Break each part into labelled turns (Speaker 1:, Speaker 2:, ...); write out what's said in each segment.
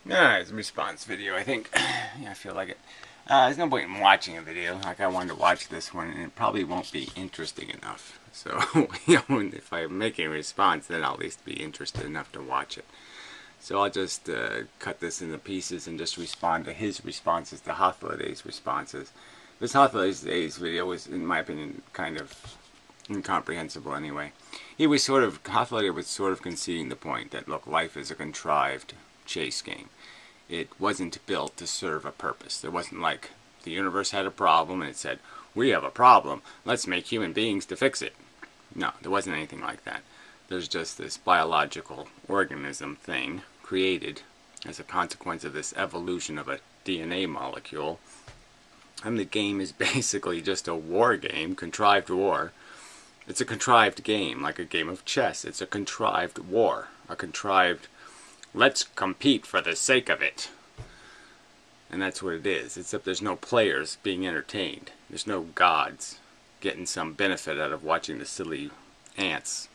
Speaker 1: It's a response video, I think. Yeah, I feel like it. There's no point in watching a video. Like, I wanted to watch this one, and it probably won't be interesting enough. So, if I'm making a response, then I'll at least be interested enough to watch it. So I'll just cut this into pieces and just respond to his responses to Hythloday's responses. This Hythloday's video was, in my opinion, kind of incomprehensible anyway. Hythloday was sort of conceding the point that, look, life is a contrived chase game. It wasn't built to serve a purpose. There wasn't like the universe had a problem and it said, we have a problem, let's make human beings to fix it. No, there wasn't anything like that. There's just this biological organism thing created as a consequence of this evolution of a DNA molecule. And the game is basically just a war game, contrived war. It's a contrived game, like a game of chess. It's a contrived war, a contrived, let's compete for the sake of it. And that's what it is, except there's no players being entertained. There's no gods getting some benefit out of watching the silly ants,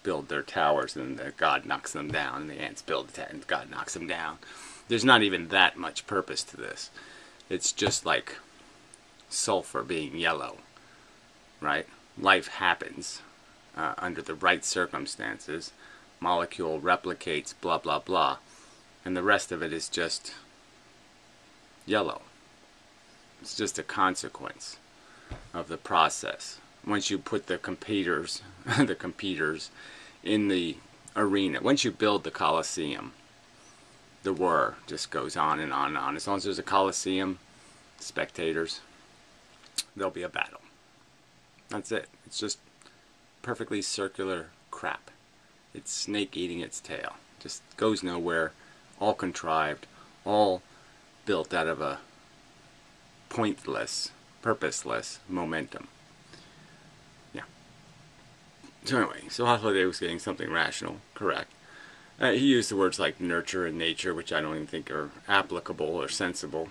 Speaker 1: build their towers, and the god knocks them down, and the ants build the tower, and the god knocks them down. There's not even that much purpose to this. It's just like sulfur being yellow, right? Life happens under the right circumstances. Molecule replicates, blah, blah, blah. And the rest of it is just yellow. It's just a consequence of the process. Once you put the competitors in the arena, once you build the Colosseum, the war just goes on and on and on. As long as there's a Colosseum, spectators, there'll be a battle. That's it. It's just perfectly circular crap. It's snake eating its tail. Just goes nowhere, all contrived, all built out of a pointless, purposeless momentum. Yeah. So anyway, so Hythloday was getting something rational, correct. He used the words like nurture and nature, which I don't even think are applicable or sensible.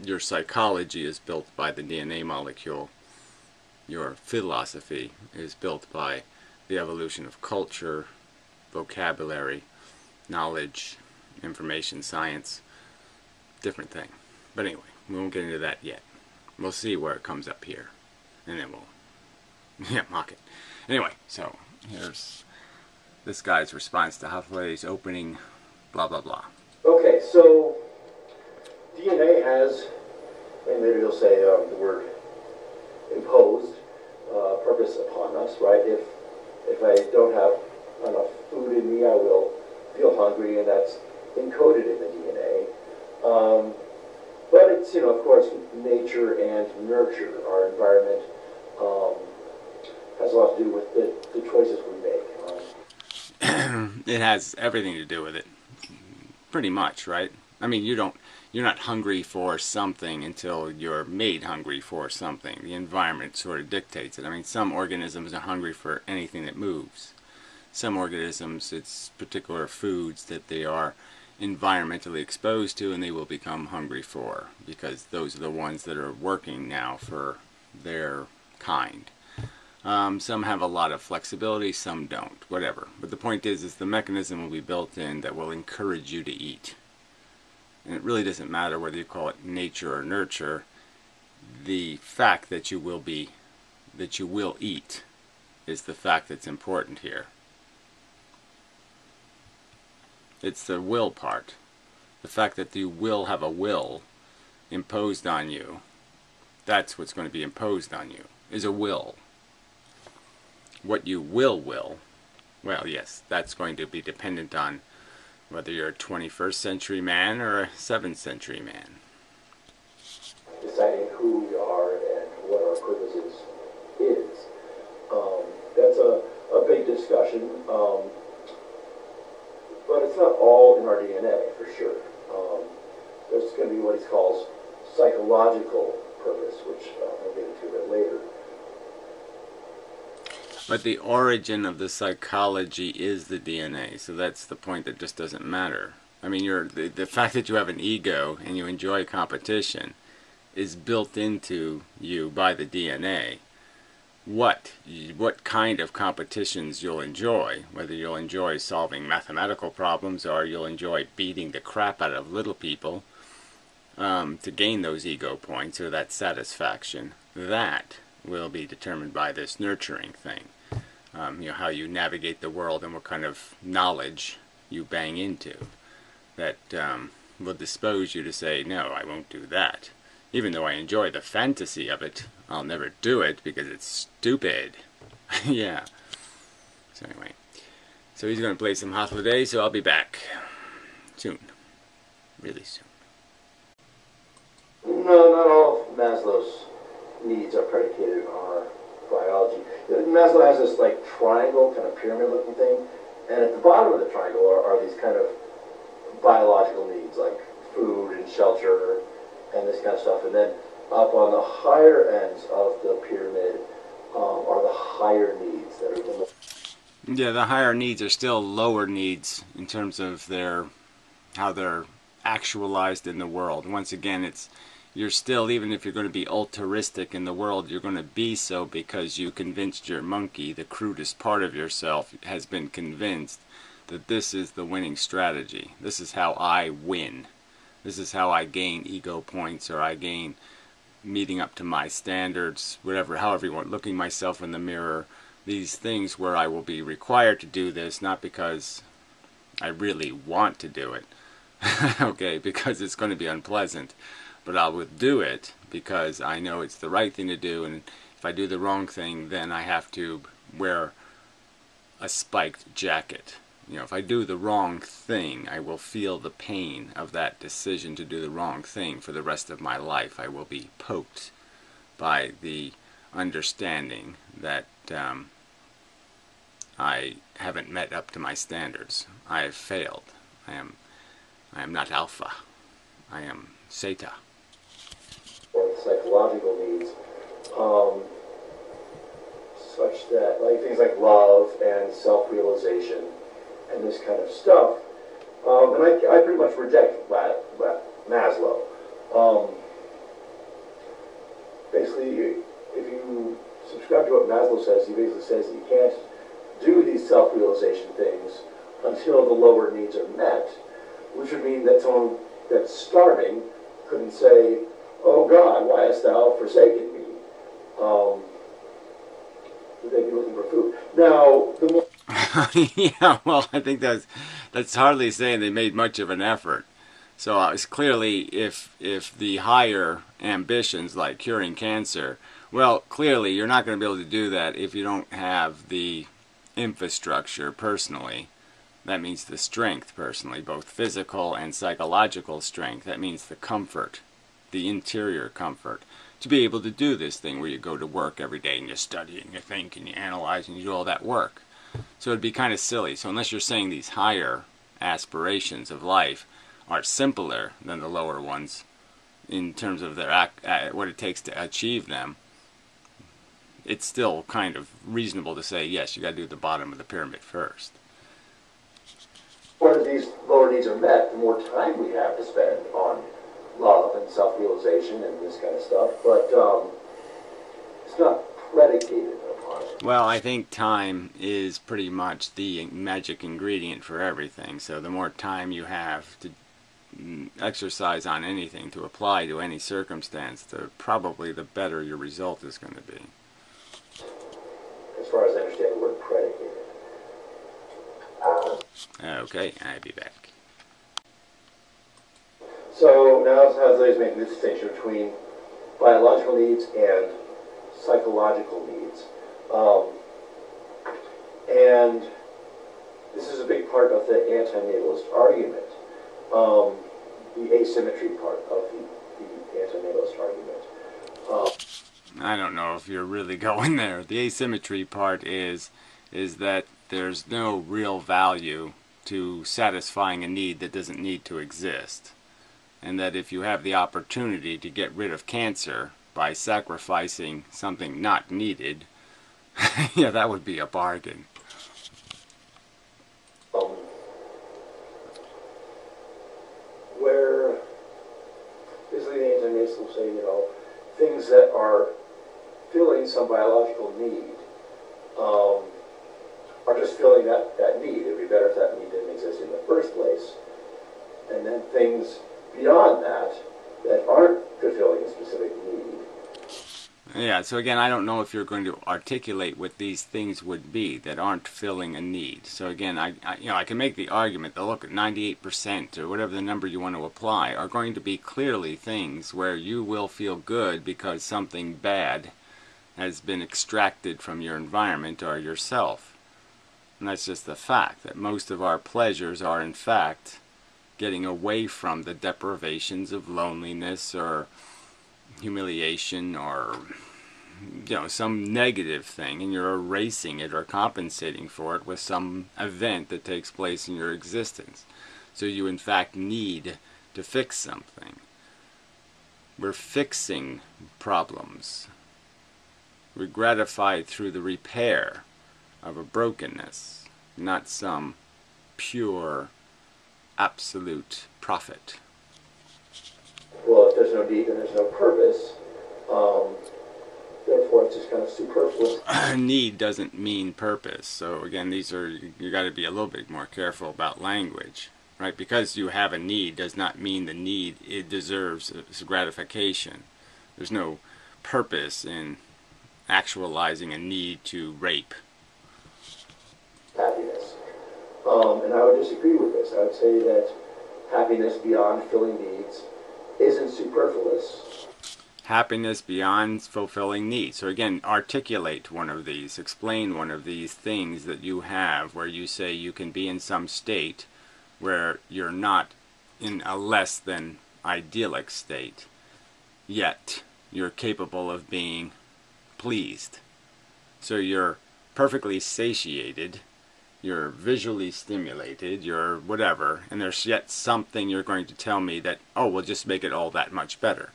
Speaker 1: Your psychology is built by the DNA molecule. Your philosophy is built by the evolution of culture, vocabulary, knowledge, information, science, different thing. But anyway, we won't get into that yet. We'll see where it comes up here, and then we'll mock it. Anyway, so here's this guy's response to Hythloday's opening, blah blah blah.
Speaker 2: Okay, so DNA has, and maybe you'll say the word imposed purpose upon us, right? If I don't have enough food in me, I will feel hungry, and that's encoded in the DNA. But it's, of course, nature and nurture. Our environment has a lot to do with the choices we make.
Speaker 1: It has everything to do with it, pretty much, right? I mean, you're not hungry for something until you're made hungry for something. The environment sort of dictates it. I mean, some organisms are hungry for anything that moves. Some organisms, it's particular foods that they are environmentally exposed to and they will become hungry for, because those are the ones that are working now for their kind. Some have a lot of flexibility, some don't, whatever. But the point is the mechanism will be built in that will encourage you to eat. And it really doesn't matter whether you call it nature or nurture. The fact that you will eat is the fact that's important here. It's the will part. The fact that you will have a will imposed on you, that's what's going to be imposed on you, is a will. What you will, well, yes, that's going to be dependent on whether you're a 21st century man or a 7th century man.
Speaker 2: Deciding who we are and what our purpose is. That's a big discussion, but it's not all in our DNA, for sure. There's going to be what he calls psychological purpose, which I'll get into a bit later.
Speaker 1: But the origin of the psychology is the DNA, so that's the point that just doesn't matter. I mean, the fact that you have an ego and you enjoy competition is built into you by the DNA. what kind of competitions you'll enjoy, whether you'll enjoy solving mathematical problems or you'll enjoy beating the crap out of little people to gain those ego points or that satisfaction. That will be determined by this nurturing thing. How you navigate the world and what kind of knowledge you bang into. That will dispose you to say, no, I won't do that. Even though I enjoy the fantasy of it, I'll never do it because it's stupid. Yeah. So anyway. So he's going to play some Hythloday, so I'll be back soon. Really soon.
Speaker 2: No, not all of Maslow's needs are predicated on biology. Maslow has this like triangle, kind of pyramid-looking thing, and at the bottom of the triangle are these kind of biological needs, like food and shelter and this kind of stuff. And then up on the higher ends of the pyramid are the higher needs that are the
Speaker 1: Yeah, the higher needs are still lower needs in terms of how they're actualized in the world. Once again, you're still, even if you're going to be altruistic in the world, you're going to be so because you convinced your monkey, the crudest part of yourself, has been convinced that this is the winning strategy. This is how I win. This is how I gain ego points, or I gain meeting up to my standards, however you want, looking myself in the mirror. These things where I will be required to do this, not because I really want to do it, okay, because it's going to be unpleasant, but I will do it because I know it's the right thing to do, and if I do the wrong thing, then I have to wear a spiked jacket. If I do the wrong thing, I will feel the pain of that decision to do the wrong thing for the rest of my life. I will be poked by the understanding that I haven't met up to my standards. I have failed. I am not alpha. I am Zeta.
Speaker 2: or psychological needs, such that, like things like love and self-realization and this kind of stuff. And I pretty much reject Maslow. Basically, if you subscribe to what Maslow says, he basically says that you can't do these self-realization things until the lower needs are met, which would mean that someone that's starving couldn't say, "Oh God, why hast thou forsaken me?" They'd be looking for food. Now, the more
Speaker 1: Yeah, well, I think that's hardly saying they made much of an effort. So it's clearly, if the higher ambitions like curing cancer, well, clearly you're not going to be able to do that if you don't have the infrastructure personally. That means the strength personally, both physical and psychological strength. That means the comfort, the interior comfort, to be able to do this thing where you go to work every day and you study and you think and you analyze and you do all that work. So it'd be kind of silly. So unless you're saying these higher aspirations of life are simpler than the lower ones in terms of their what it takes to achieve them, it's still kind of reasonable to say, yes, you got to do the bottom of the pyramid first.
Speaker 2: more these lower needs are met, the more time we have to spend on love and self-realization and this kind of stuff. But it's not predicated upon it.
Speaker 1: Well, I think time is pretty much the magic ingredient for everything. So the more time you have to exercise on anything, to apply to any circumstance, probably the better your result is going to be.
Speaker 2: As far as I understand the word predicated.
Speaker 1: Okay, I'll be back.
Speaker 2: So now Hythloday is making the distinction between biological needs and psychological needs. And this is a big part of the antinatalist argument, the asymmetry part of the antinatalist argument.
Speaker 1: I don't know if you're really going there. The asymmetry part is that there's no real value to satisfying a need that doesn't need to exist. And that if you have the opportunity to get rid of cancer by sacrificing something not needed, yeah, that would be a bargain.
Speaker 2: Where basically the antinatalists will say, things that are filling some biological need, are just filling that need. It would be better if that need didn't exist in the first place. And then things beyond that aren't fulfilling a specific need.
Speaker 1: Yeah, so again, I don't know if you're going to articulate what these things would be that aren't filling a need. So again, I can make the argument that, look, at 98% or whatever the number you want to apply are going to be clearly things where you will feel good because something bad has been extracted from your environment or yourself. And that's just the fact that most of our pleasures are in fact getting away from the deprivations of loneliness or humiliation or some negative thing, and you're erasing it or compensating for it with some event that takes place in your existence. So you in fact need to fix something. We're fixing problems. We're gratified through the repair of a brokenness, not some pure absolute profit.
Speaker 2: Well, if there's no need and there's no purpose, therefore it's just kind of superfluous.
Speaker 1: Need doesn't mean purpose. So again, you got to be a little bit more careful about language, right? Because you have a need does not mean the need it deserves gratification. There's no purpose in actualizing a need to rape.
Speaker 2: Happiness. And I would disagree with this. I would say that happiness beyond filling needs isn't superfluous.
Speaker 1: Happiness beyond fulfilling needs. So again, articulate one of these. Explain one of these things that you have where you say you can be in some state where you're not in a less than idyllic state, yet you're capable of being pleased. So you're perfectly satiated, you're visually stimulated, you're whatever, and there's yet something you're going to tell me that, oh, we'll just make it all that much better.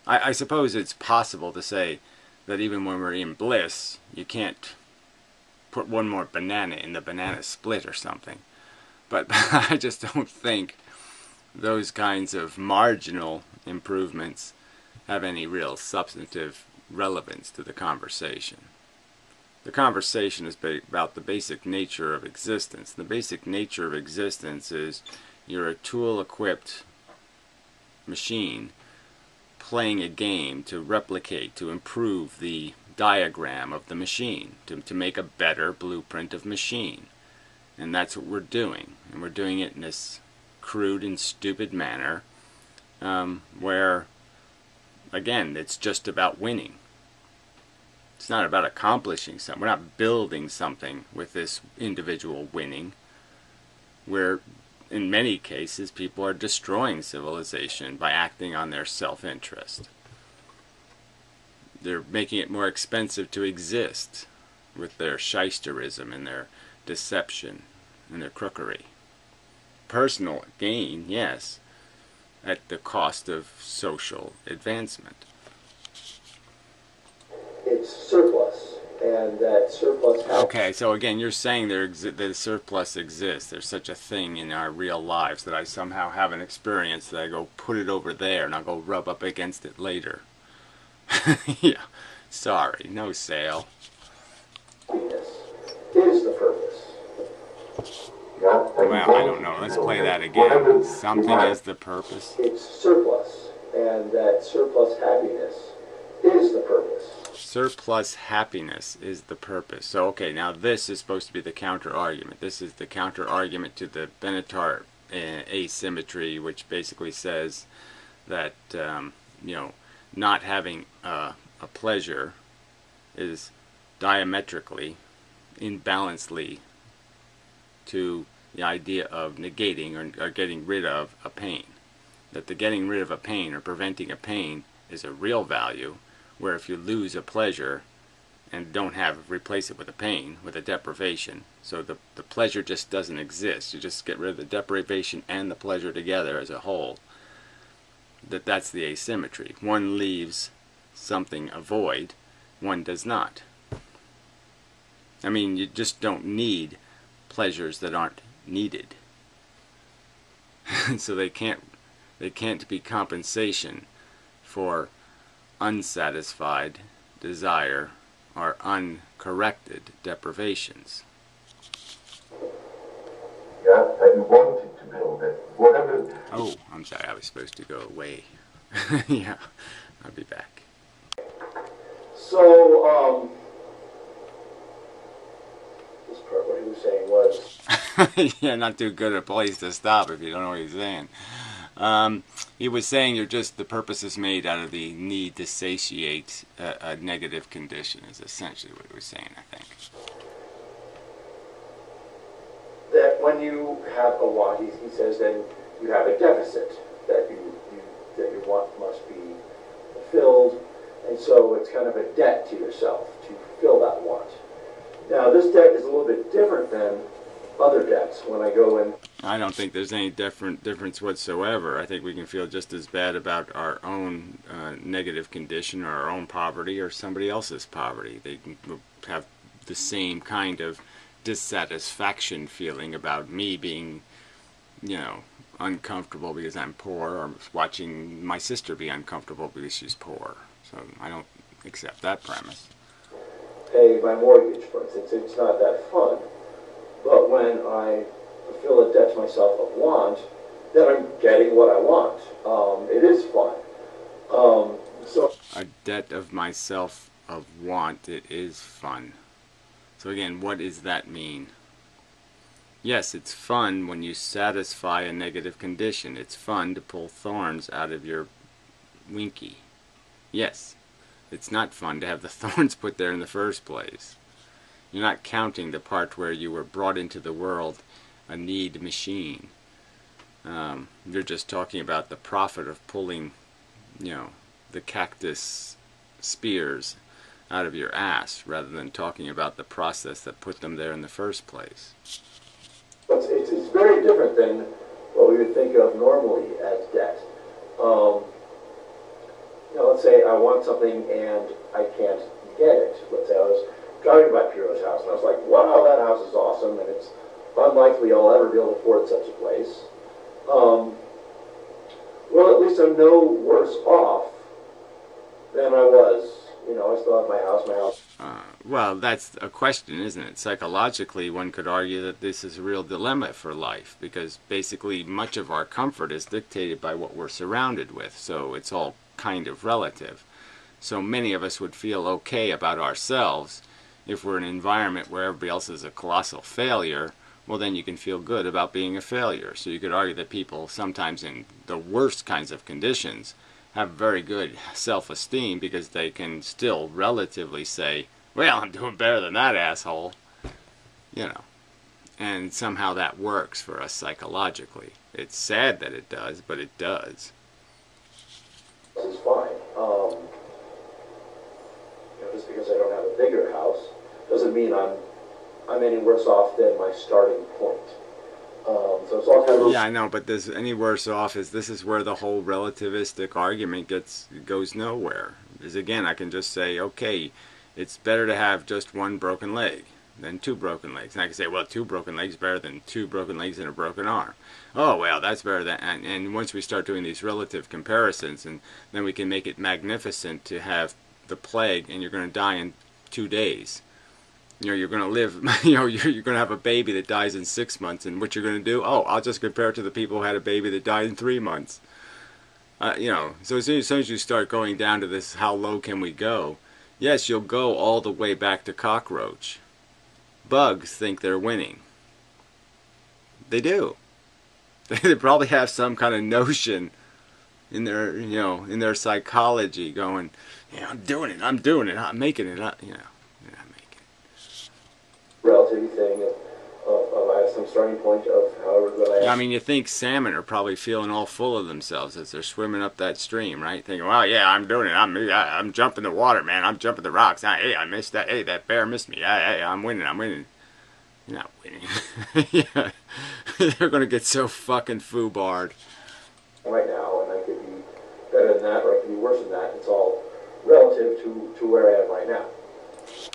Speaker 1: I suppose it's possible to say that even when we're in bliss, you can't put one more banana in the banana split or something. But I just don't think those kinds of marginal improvements have any real substantive relevance to the conversation. The conversation is about the basic nature of existence. The basic nature of existence is you're a tool-equipped machine playing a game to replicate, to improve the diagram of the machine, to make a better blueprint of machine. And that's what we're doing. And we're doing it in this crude and stupid manner where, again, it's just about winning. It's not about accomplishing something. We're not building something with this individual winning. We're, in many cases, people are destroying civilization by acting on their self-interest. They're making it more expensive to exist with their shysterism and their deception and their crookery. Personal gain, yes, at the cost of social advancement.
Speaker 2: It's surplus, and that surplus has...
Speaker 1: Okay, so again, you're saying the surplus exists. There's such a thing in our real lives that I somehow have an experience that I go put it over there and I'll go rub up against it later. Yeah, sorry, no sale.
Speaker 2: Happiness is the purpose.
Speaker 1: Well, I don't know. Let's play that again. Something is the purpose.
Speaker 2: It's surplus, and that surplus happiness is the purpose.
Speaker 1: Surplus happiness is the purpose. So, okay, now this is supposed to be the counter-argument. This is the counter-argument to the Benatar asymmetry, which basically says that, not having a pleasure is diametrically, imbalancely to the idea of negating or getting rid of a pain. That the getting rid of a pain or preventing a pain is a real value, where if you lose a pleasure and don't replace it with a pain, with a deprivation, so the pleasure just doesn't exist. You just get rid of the deprivation and the pleasure together as a whole. That's the asymmetry. One leaves something a void, one does not. I mean, you just don't need pleasures that aren't needed. So they can't be compensation for unsatisfied desire are uncorrected deprivations.
Speaker 2: Yeah, and you wanted to build it. Whatever.
Speaker 1: Oh, I'm sorry, I was supposed to go away. Yeah, I'll be back.
Speaker 2: So, this part, what he was saying was...
Speaker 1: Yeah, not too good a place to stop if you don't know what he's saying. He was saying the purpose is made out of the need to satiate a negative condition is essentially what he was saying, I think.
Speaker 2: That when you have a want, he says, then you have a deficit that that your want must be fulfilled, and so it's kind of a debt to yourself to fill that want. Now, this debt is a little bit different than other debts. When I go in,
Speaker 1: I don't think there's any difference whatsoever. I think we can feel just as bad about our own negative condition or our own poverty or somebody else's poverty. They can have the same kind of dissatisfaction feeling about me being, uncomfortable because I'm poor, or watching my sister be uncomfortable because she's poor. So I don't accept that premise.
Speaker 2: pay my mortgage, for instance, it's not that fun. But when I fulfill a debt to myself of want, then I'm getting what I want. It is fun. So
Speaker 1: a debt of myself of want, it is fun. So again, what does that mean? Yes, it's fun when you satisfy a negative condition. It's fun to pull thorns out of your winky. Yes, it's not fun to have the thorns put there in the first place. You're not counting the part where you were brought into the world a need machine. You're just talking about the profit of pulling, the cactus spears out of your ass, rather than talking about the process that put them there in the first place.
Speaker 2: it's very different than what we would think of normally as debt. Let's say I want something and I can't get it. Let's say I was driving by Piro's house and I was like, wow, that house is awesome, and it's unlikely I'll ever be able to afford such a place. Well, at least I'm no worse off than I was. I still have my house.
Speaker 1: Well, that's a question, isn't it? Psychologically, one could argue that this is a real dilemma for life, because basically much of our comfort is dictated by what we're surrounded with, so it's all kind of relative. So many of us would feel okay about ourselves if we're in an environment where everybody else is a colossal failure. Well, then you can feel good about being a failure. So you could argue that people, sometimes in the worst kinds of conditions, have very good self-esteem because they can still relatively say, well, I'm doing better than that asshole. And somehow that works for us psychologically. It's sad that it does, but it does.
Speaker 2: This is fine. Just because I don't have a bigger house doesn't mean I'm any worse off than my starting point. So it's all kind of...
Speaker 1: Yeah, I know, but there's any worse off this is where the whole relativistic argument goes nowhere. Because again, I can just say, okay, it's better to have just one broken leg than two broken legs. And I can say, well, two broken legs is better than two broken legs and a broken arm. Oh, well, that's better than... And once we start doing these relative comparisons, and then we can make it magnificent to have the plague and you're going to die in 2 days. You're going to live, you're going to have a baby that dies in 6 months, and what you're going to do? Oh, I'll just compare it to the people who had a baby that died in 3 months. So as soon as you start going down to this, how low can we go? Yes, you'll go all the way back to cockroach. Bugs think they're winning. They do. They probably have some kind of notion in their, in their psychology going, yeah, I'm doing it, I'm making it,
Speaker 2: relativity thing of I have some starting point of however good I am.
Speaker 1: Yeah, I mean, you think salmon are probably feeling all full of themselves as they're swimming up that stream, right? Thinking, well, yeah, I'm doing it. I'm jumping the water, man. I'm jumping the rocks. Hey, I missed that. Hey, that bear missed me. Hey, I'm winning. You're not winning. Yeah. They're going to get so fucking foobarred.
Speaker 2: Right now, and I could be better than that, or I could be worse than that. It's all relative to where I am right now.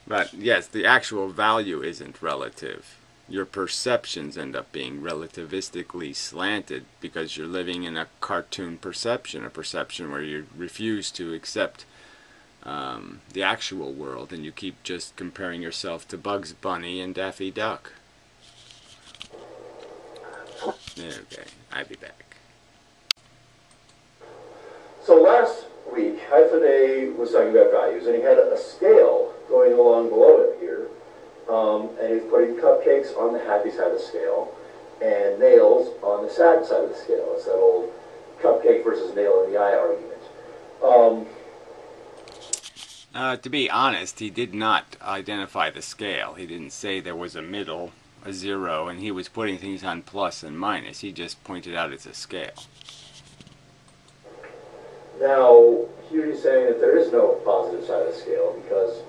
Speaker 1: But yes, the actual value isn't relative. Your perceptions end up being relativistically slanted because you're living in a cartoon perception, a perception where you refuse to accept the actual world, and you keep just comparing yourself to Bugs Bunny and Daffy Duck. Okay, I'll be back.
Speaker 2: So last week, Hythloday was talking about values, and he had a scale going along below it here, and he's putting cupcakes on the happy side of the scale, and nails on the sad side of the scale. It's that old cupcake versus nail in the eye argument.
Speaker 1: To be honest, he did not identify the scale. He didn't say there was a middle, a zero, and he was putting things on plus and minus. He just pointed out it's a scale.
Speaker 2: Now, here he's saying that there is no positive side of the scale because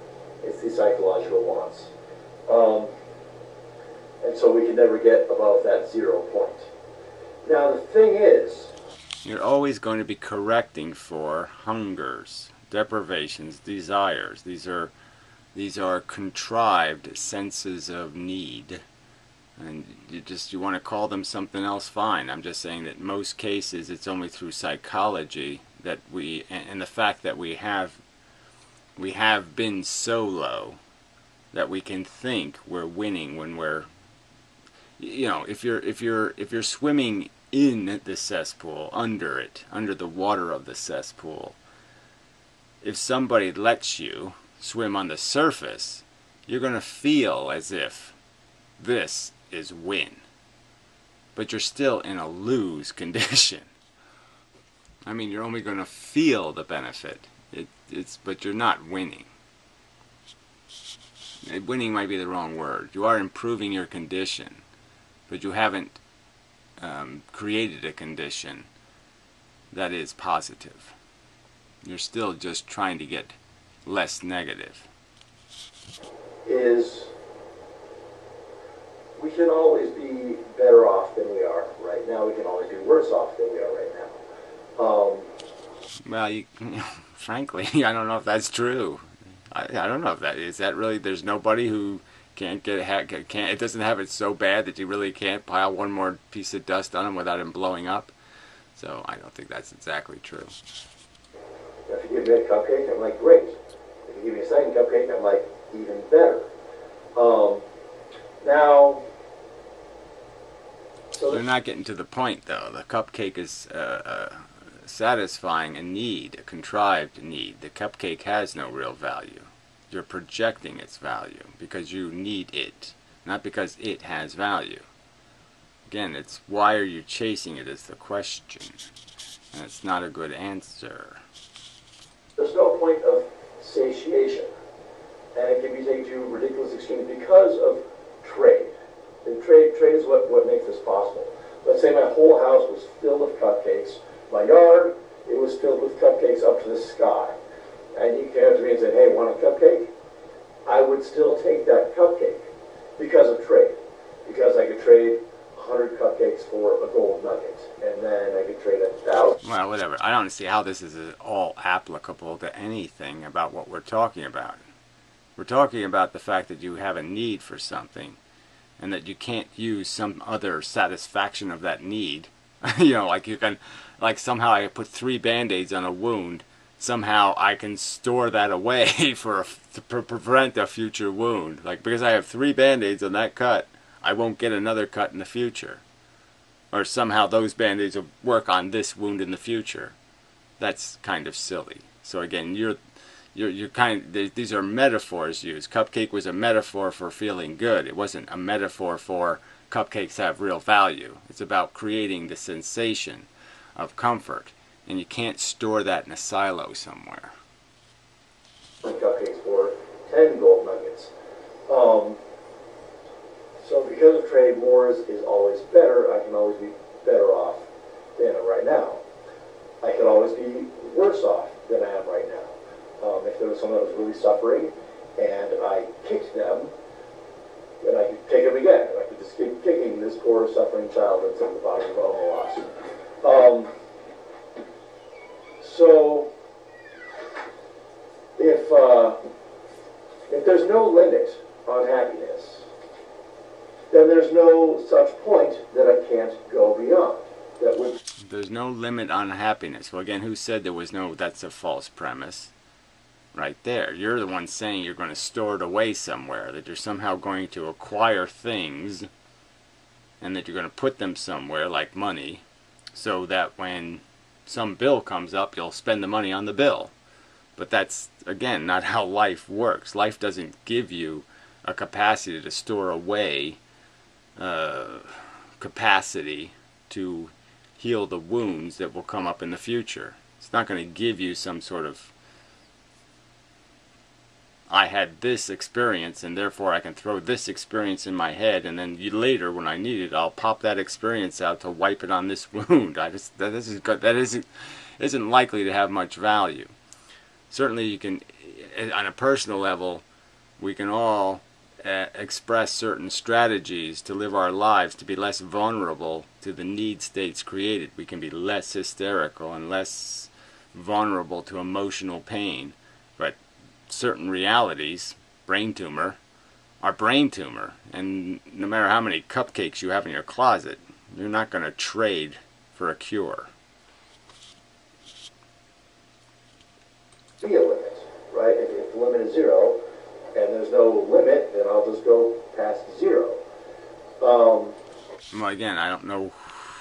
Speaker 2: it's the psychological wants. And so we can never get above that 0 point. Now, the thing is,
Speaker 1: you're always going to be correcting for hungers, deprivations, desires. These are contrived senses of need. And you want to call them something else, fine. I'm just saying that in most cases it's only through psychology that and the fact that we have been so low that we can think we're winning when we're, if you're swimming in the cesspool, under the water of the cesspool, if somebody lets you swim on the surface, you're going to feel as if this is win. But you're still in a lose condition. I mean, you're only going to feel the benefit. But you're not winning. Winning might be the wrong word. You are improving your condition, but you haven't created a condition that is positive. You're still just trying to get less negative.
Speaker 2: Is we can always be better off than we are right now. We can always be worse off than we are right now.
Speaker 1: Well, frankly, I don't know if that's true. I don't know if is that really. There's nobody who can't it doesn't have it so bad that you really can't pile one more piece of dust on him without him blowing up. So I don't think that's exactly true.
Speaker 2: If you give me a cupcake, I'm like, great. If you give me a second cupcake, I'm like, even better. Now, so
Speaker 1: they're not getting to the point, though. The cupcake is satisfying a need, a contrived need. The cupcake has no real value. You're projecting its value because you need it, not because it has value. Again, it's why are you chasing it is the question, and it's not a good answer.
Speaker 2: There's no point of satiation, and it can be taken to ridiculous extremes because of trade. And trade is what makes this possible. Let's say my whole house was filled with cupcakes. My yard, it was filled with cupcakes up to the sky. And you came up to me and said, hey, want a cupcake? I would still take that cupcake because of trade. Because I could trade 100 cupcakes for a gold nugget. And then I could trade 1,000.
Speaker 1: Well, whatever. I don't see how this is at all applicable to anything about what we're talking about. We're talking about the fact that you have a need for something and that you can't use some other satisfaction of that need. Like you can, like somehow I put 3 Band-Aids on a wound. Somehow I can store that away to prevent a future wound. Like because I have 3 Band-Aids on that cut, I won't get another cut in the future. Or somehow those Band-Aids will work on this wound in the future. That's kind of silly. So again, you're these are metaphors used. Cupcake was a metaphor for feeling good. It wasn't a metaphor for cupcakes have real value. It's about creating the sensation of comfort. And you can't store that in a silo somewhere.
Speaker 2: Cupcakes for 10 gold nuggets. So because of trade, more is always better. I can always be better off than I am right now. I could always be worse off than I am right now. If there was someone that was really suffering and I kicked them, then I could take them again. I could just keep kicking this poor suffering child until the body of Omaha. So if there's no limit on happiness, then there's no such point that I can't go beyond.
Speaker 1: There's no limit on happiness. Well, again, who said there was no? That's a false premise. right there. You're the one saying you're going to store it away somewhere, that you're somehow going to acquire things and that you're going to put them somewhere like money so that when some bill comes up, you'll spend the money on the bill. But that's, again, not how life works. Life doesn't give you a capacity to store away, capacity to heal the wounds that will come up in the future. It's not going to give you some sort of, I had this experience and therefore I can throw this experience in my head, and then later when I need it I'll pop that experience out to wipe it on this wound. That isn't likely to have much value. Certainly you can, on a personal level, we can all express certain strategies to live our lives to be less vulnerable to the need states created. We can be less hysterical and less vulnerable to emotional pain. But certain realities, brain tumor, are brain tumor. And no matter how many cupcakes you have in your closet, you're not going to trade for a cure.
Speaker 2: Be a limit, right? If the limit is 0 and there's no limit, then I'll just go past 0.
Speaker 1: Well, again, I don't know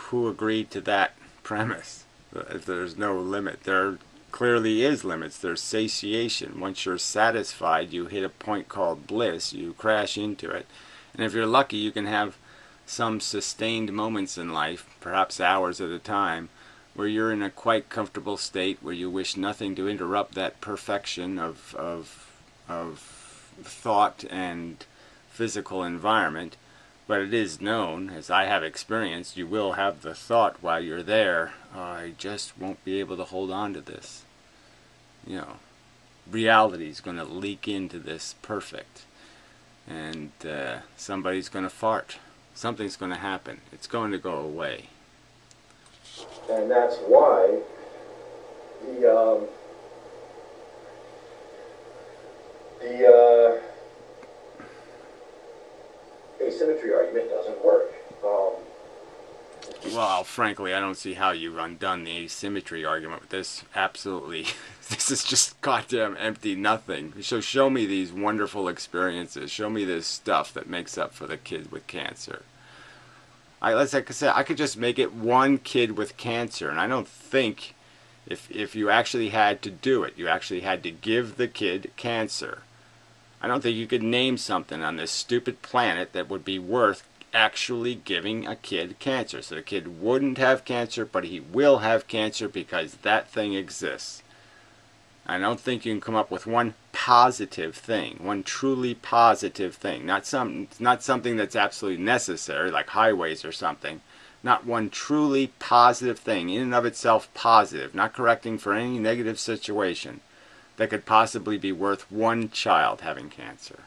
Speaker 1: who agreed to that premise. If there's no limit, there clearly is limits. There's satiation. Once you're satisfied, you hit a point called bliss. You crash into it. And if you're lucky, you can have some sustained moments in life, perhaps hours at a time, where you're in a quite comfortable state where you wish nothing to interrupt that perfection of thought and physical environment. But it is known, as I have experienced, you will have the thought while you're there, oh, I just won't be able to hold on to this. You know, reality's going to leak into this perfect. And somebody's going to fart. Something's going to happen. It's going to go away.
Speaker 2: And that's why the asymmetry argument doesn't work.
Speaker 1: Well, frankly, I don't see how you've undone the asymmetry argument with this. Absolutely. This is just goddamn empty nothing. So show me these wonderful experiences. Show me this stuff that makes up for the kid with cancer. Like I said, I could just make it one kid with cancer, and I don't think if you actually had to do it, you actually had to give the kid cancer. I don't think you could name something on this stupid planet that would be worth actually giving a kid cancer. So the kid wouldn't have cancer, but he will have cancer because that thing exists. I don't think you can come up with one positive thing, one truly positive thing. Not something that's absolutely necessary, like highways or something. Not one truly positive thing, in and of itself positive, not correcting for any negative situation that could possibly be worth one child having cancer.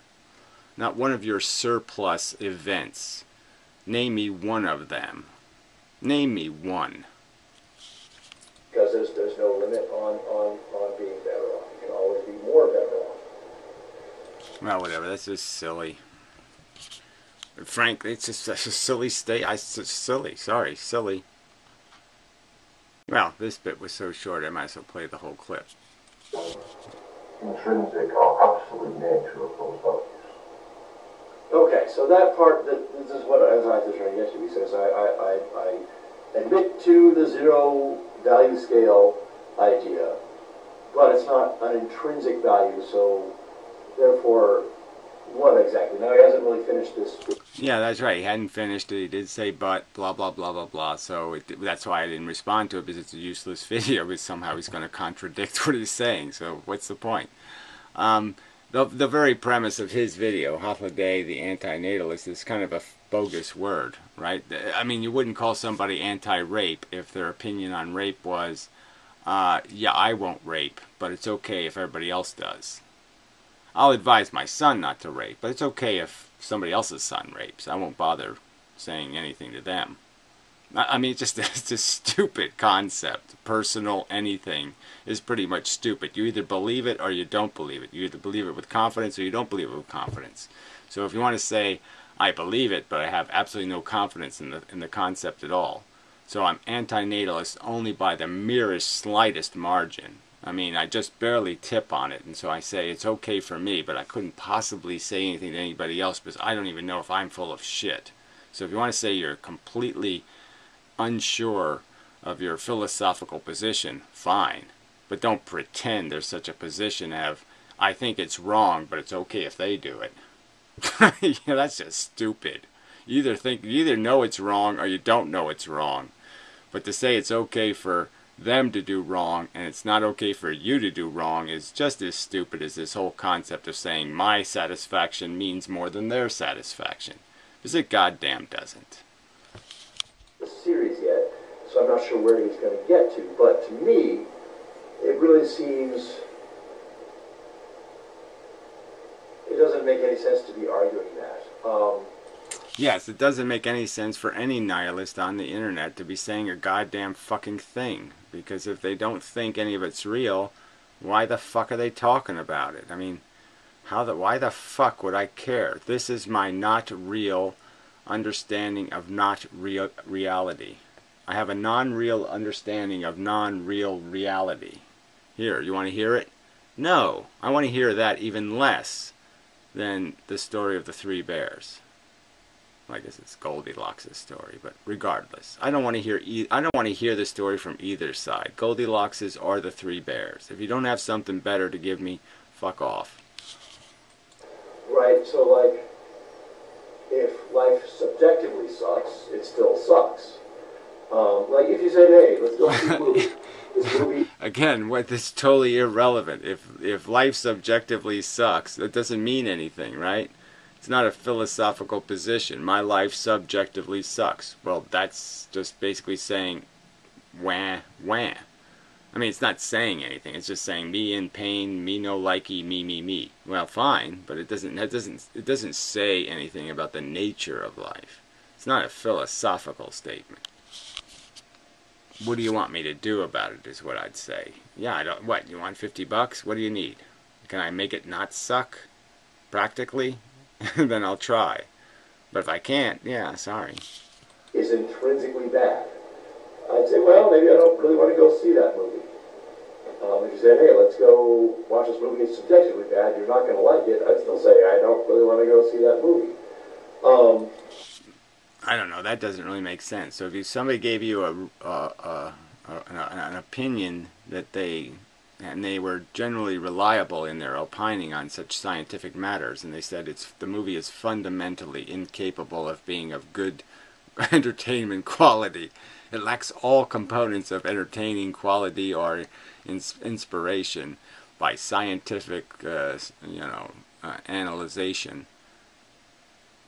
Speaker 1: Not one of your surplus events. Name me one of them. Name me one.
Speaker 2: Because there's no limit on being better off. You can always be more better off.
Speaker 1: Well, whatever. That's just silly. Frankly, it's just such a silly state. Silly. Well, this bit was so short, I might as well play the whole clip.
Speaker 3: Intrinsic or absolute nature of those values.
Speaker 2: Okay, so that part, this is what I was trying to get to. He says, I admit to the 0 value scale idea, but it's not an intrinsic value, so therefore, what exactly? Now he hasn't really finished this.
Speaker 1: Yeah, that's right. He hadn't finished it. He did say but, blah, blah, blah, blah, blah. So that's why I didn't respond to it, because it's a useless video, because somehow he's going to contradict what he's saying. So what's the point? The very premise of his video, Hythloday, the Antinatalist, is kind of a bogus word, right? I mean, you wouldn't call somebody anti-rape if their opinion on rape was, yeah, I won't rape, but it's okay if everybody else does. I'll advise my son not to rape, but it's okay if somebody else's son rapes. I won't bother saying anything to them. I mean, it's a stupid concept. Personal anything is pretty much stupid. You either believe it or you don't believe it. You either believe it with confidence or you don't believe it with confidence. So if you want to say, I believe it, but I have absolutely no confidence in the concept at all. So I'm antinatalist only by the merest, slightest margin. I mean, I just barely tip on it, and so I say it's okay for me, but I couldn't possibly say anything to anybody else because I don't even know if I'm full of shit. So if you want to say you're completely unsure of your philosophical position, fine. But don't pretend there's such a position of, I think it's wrong, but it's okay if they do it. That's just stupid. You either know it's wrong or you don't know it's wrong. But to say it's okay for them to do wrong and it's not okay for you to do wrong is just as stupid as this whole concept of saying my satisfaction means more than their satisfaction. Because it goddamn doesn't.
Speaker 2: The series yet, so I'm not sure where he's going to get to. But to me, it really seems it doesn't make any sense to be arguing that.
Speaker 1: Yes, it doesn't make any sense for any nihilist on the internet to be saying a goddamn fucking thing. Because if they don't think any of it's real, why the fuck are they talking about it? I mean, why the fuck would I care? This is my not real understanding of not real reality. I have a non-real understanding of non-real reality. Here, you want to hear it? No, I want to hear that even less than the story of the three bears. I guess it's Goldilocks' story, but regardless, I don't want to hear. I don't want to hear the story from either side. Goldilocks' or the three bears. If you don't have something better to give me, fuck off.
Speaker 2: Right. So, like, if life subjectively sucks, it still sucks. Like if you said, "Hey, let's go see a movie," this movie.
Speaker 1: Again, what this is totally irrelevant. If life subjectively sucks, that doesn't mean anything, right? It's not a philosophical position. My life subjectively sucks. Well, that's just basically saying, wah, wah. I mean, it's not saying anything. It's just saying me in pain, me no likey, me. Well, fine, but it doesn't say anything about the nature of life. It's not a philosophical statement. What do you want me to do about it is what I'd say. Yeah, what, you want $50? What do you need? Can I make it not suck? Practically? Then I'll try. But if I can't, yeah, sorry.
Speaker 2: Is intrinsically bad. I'd say, well, maybe I don't really want to go see that movie. If you said, hey, let's go watch this movie, it's subjectively bad, you're not going to like it, I'd still say, I don't really want to go see that movie.
Speaker 1: I don't know, that doesn't really make sense. So if somebody gave you an opinion that they were generally reliable in their opining on such scientific matters, and they said the movie is fundamentally incapable of being of good entertainment quality. It lacks all components of entertaining quality or inspiration by scientific, analyzation.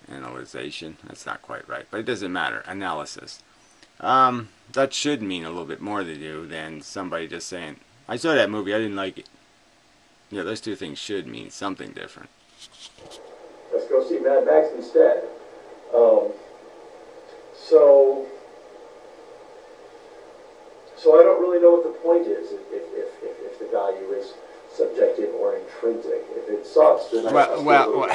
Speaker 1: Analyzation, that's not quite right, but it doesn't matter. Analysis. That should mean a little bit more to you than somebody just saying, I saw that movie, I didn't like it. Yeah, those two things should mean something different.
Speaker 2: Let's go see Mad Max instead. So I don't really know what the point is if the value is subjective or intrinsic. If it sucks, then
Speaker 1: Well,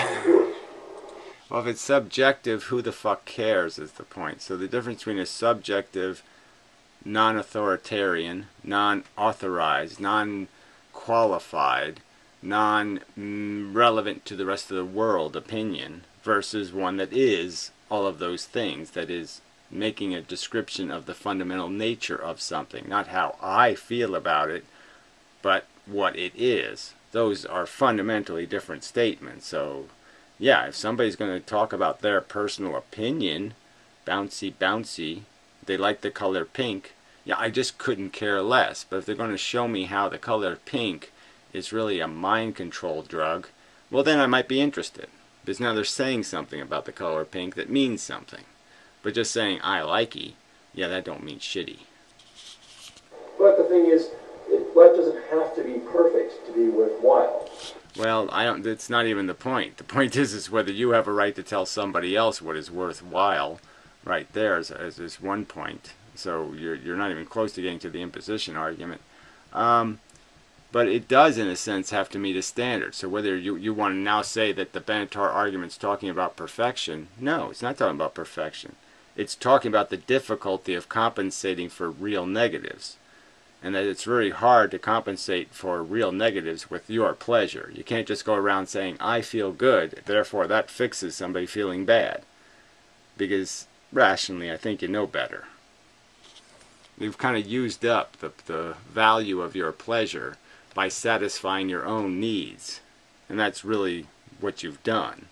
Speaker 1: if it's subjective, who the fuck cares is the point. So the difference between a subjective, non-authoritarian, non-authorized, non-qualified, non-relevant to the rest of the world opinion versus one that is all of those things, that is making a description of the fundamental nature of something, not how I feel about it, but what it is. Those are fundamentally different statements. So yeah, if somebody's going to talk about their personal opinion, bouncy, they like the color pink, yeah, I just couldn't care less. But if they're going to show me how the color pink is really a mind control drug, well then I might be interested. Because now they're saying something about the color pink that means something. But just saying I likey, yeah, that don't mean shitty.
Speaker 2: But the thing is, life doesn't have to be perfect to be worthwhile.
Speaker 1: Well, it's not even the point. The point is whether you have a right to tell somebody else what is worthwhile. Right there is one point. So you're not even close to getting to the imposition argument. But it does, in a sense, have to meet a standard. So whether you want to now say that the Benatar argument's talking about perfection, no, it's not talking about perfection. It's talking about the difficulty of compensating for real negatives. and that it's very hard to compensate for real negatives with your pleasure. You can't just go around saying, I feel good, therefore that fixes somebody feeling bad. Because rationally, I think you know better. You've kind of used up the value of your pleasure by satisfying your own needs. And that's really what you've done.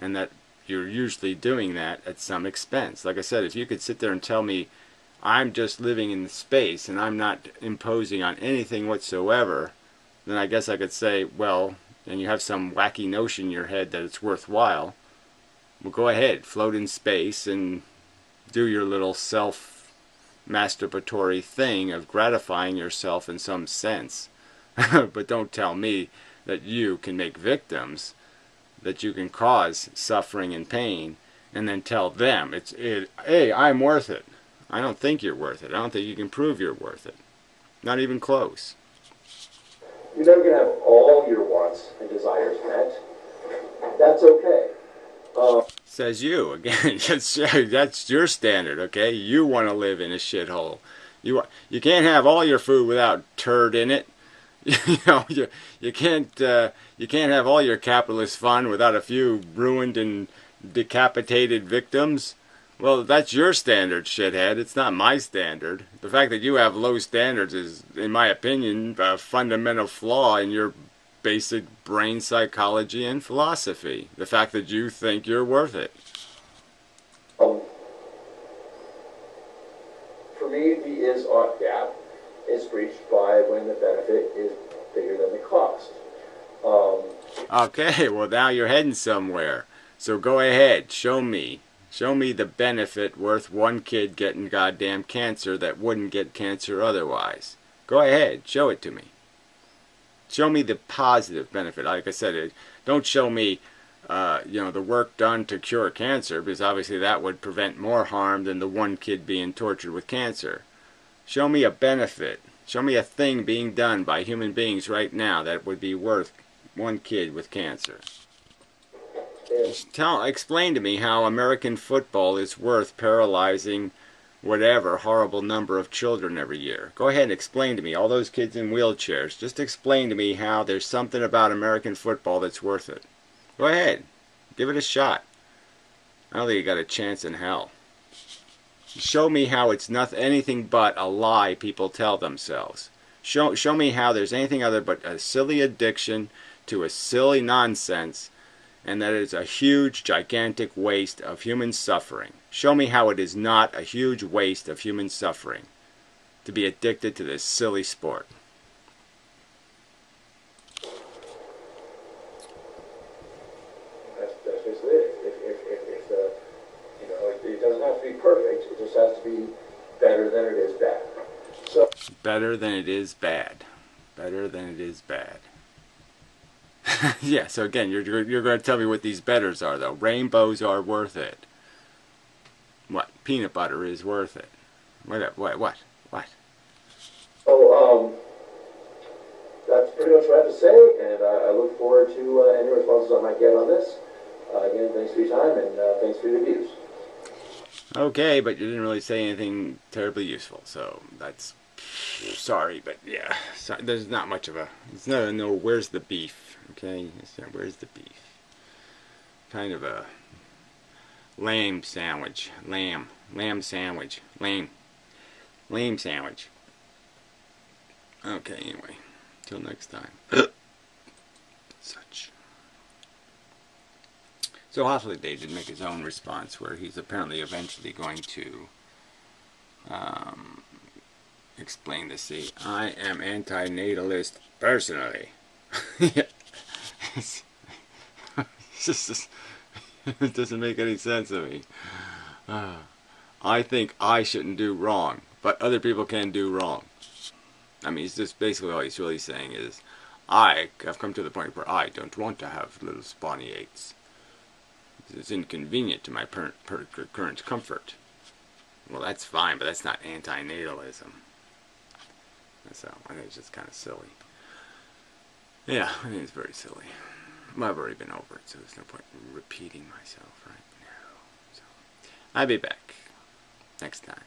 Speaker 1: And that you're usually doing that at some expense. Like I said, if you could sit there and tell me, I'm just living in space and I'm not imposing on anything whatsoever, then I guess I could say, well, and you have some wacky notion in your head that it's worthwhile, well, go ahead, float in space and do your little self-masturbatory thing of gratifying yourself in some sense. But don't tell me that you can make victims, that you can cause suffering and pain, and then tell them, hey, I'm worth it. I don't think you're worth it. I don't think you can prove you're worth it. Not even close.
Speaker 2: You're never going to have all your wants and desires met. That's okay.
Speaker 1: Says you again. That's your standard, okay? You want to live in a shithole. You can't have all your food without turd in it. You can't have all your capitalist fun without a few ruined and decapitated victims. Well, that's your standard, shithead. It's not my standard. The fact that you have low standards is, in my opinion, a fundamental flaw in your basic brain psychology and philosophy. The fact that you think you're worth it.
Speaker 2: For me, the is-ought gap is breached by when the benefit is bigger than the cost.
Speaker 1: Okay, well now you're heading somewhere. So go ahead, show me. Show me the benefit worth one kid getting goddamn cancer that wouldn't get cancer otherwise. Go ahead, show it to me. Show me the positive benefit. Like I said, don't show me the work done to cure cancer, because obviously that would prevent more harm than the one kid being tortured with cancer. Show me a benefit. Show me a thing being done by human beings right now that would be worth one kid with cancer. Explain to me how American football is worth paralyzing whatever horrible number of children every year. Go ahead and explain to me, all those kids in wheelchairs, just explain to me how there's something about American football that's worth it. Go ahead, give it a shot. I don't think you got a chance in hell. Show me how it's anything but a lie people tell themselves. Show me how there's anything other but a silly addiction to a silly nonsense, and that it is a huge, gigantic waste of human suffering. Show me how it is not a huge waste of human suffering to be addicted to this silly sport.
Speaker 2: That's basically it. It doesn't have to be perfect. It just has to be better than it is bad. So
Speaker 1: better than it is bad. Better than it is bad. Yeah, so again, you're going to tell me what these betters are, though. Rainbows are worth it. What? Peanut butter is worth it. What?
Speaker 2: So, that's pretty much what I have to say, and I look forward to any responses I might get on this. Again, thanks for your time, and thanks for your views.
Speaker 1: Okay, but you didn't really say anything terribly useful, so that's... Sorry, but yeah, there's not much of a... It's no, where's the beef, okay? Where's the beef? Kind of a lamb sandwich. Lamb sandwich. Lame sandwich. Okay, anyway. Till next time. Such. So Hythloday did make his own response, where he's apparently eventually going to explain this. See, I am antinatalist personally. It doesn't make any sense to me. I think I shouldn't do wrong, but other people can do wrong. I mean, it's just basically all he's really saying is, I have come to the point where I don't want to have little spawny-ates. It's inconvenient to my current comfort. Well, that's fine, but that's not antinatalism. So I think it's just kind of silly. Yeah, I think it's very silly. Well, I've already been over it, so there's no point in repeating myself, right? No. So I'll be back next time.